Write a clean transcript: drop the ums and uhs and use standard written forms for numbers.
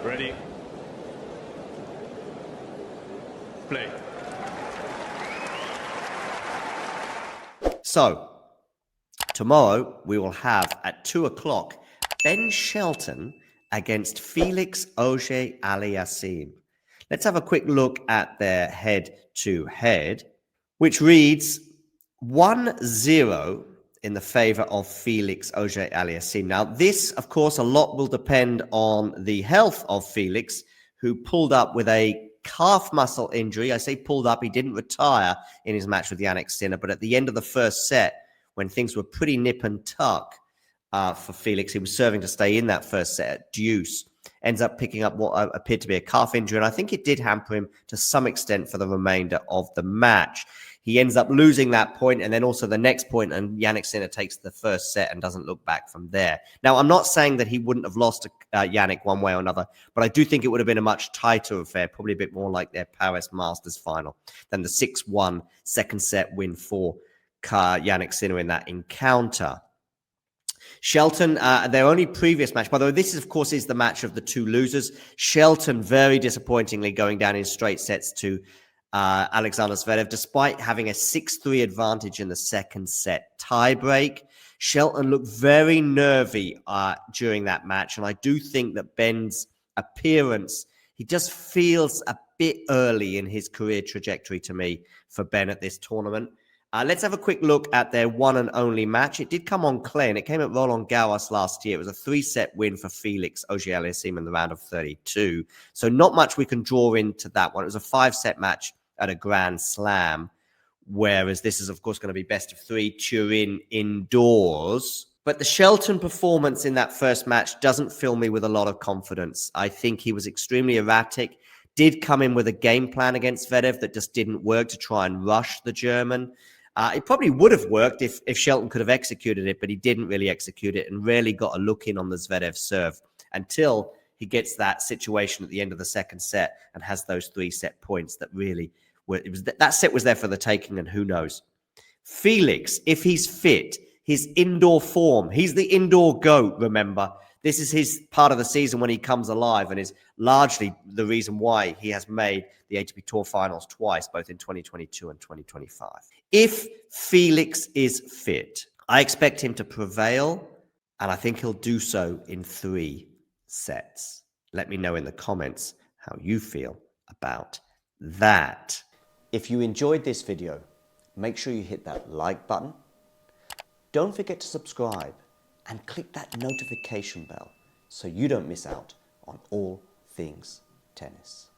Ready. Play. So, tomorrow we will have at 2 o'clock Ben Shelton against Felix Auger Aliassime. Let's have a quick look at their head-to-head, which reads 1-0 in the favor of Felix Auger Aliassime. Now, this, of course, a lot will depend on the health of Felix, who pulled up with a calf muscle injury. I say pulled up, he didn't retire in his match with Yannick Sinner, but at the end of the first set, when things were pretty nip and tuck for Felix, he was serving to stay in that first set at deuce. Ends up picking up what appeared to be a calf injury, and I think it did hamper him to some extent for the remainder of the match. He ends up losing that point, and then also the next point, and Yannick Sinner takes the first set and doesn't look back from there. Now, I'm not saying that he wouldn't have lost to Yannick one way or another, but I do think it would have been a much tighter affair, probably a bit more like their Paris Masters final than the 6-1 second set win for Yannick Sinner in that encounter. Shelton, their only previous match, by the way, this, of course, is the match of the two losers. Shelton, very disappointingly, going down in straight sets to Alexander Zverev, despite having a 6-3 advantage in the second set tiebreak. Shelton looked very nervy during that match, and I do think that Ben's appearance, he just feels a bit early in his career trajectory to me for Ben at this tournament. Let's have a quick look at their one and only match. It did come on clay, and it came at Roland Garros last year. It was a 3-set win for Felix Auger-Aliassime in the round of 32. So not much we can draw into that one. It was a 5-set match at a Grand Slam, whereas this is, of course, going to be best of 3 Turin indoors. But the Shelton performance in that first match doesn't fill me with a lot of confidence. I think he was extremely erratic, did come in with a game plan against Zverev that just didn't work to try and rush the German. It probably would have worked if Shelton could have executed it, but he didn't really execute it and rarely got a look in on the Zverev serve until he gets that situation at the end of the second set and has those 3-set points that really were. That set was there for the taking, and who knows. Felix, if he's fit, his indoor form, he's the indoor GOAT, remember. This is his part of the season when he comes alive and is largely the reason why he has made the ATP Tour finals twice, both in 2022 and 2025. If Felix is fit, I expect him to prevail, and I think he'll do so in 3 sets. Let me know in the comments how you feel about that. If you enjoyed this video, make sure you hit that like button. Don't forget to subscribe and click that notification bell so you don't miss out on all things tennis.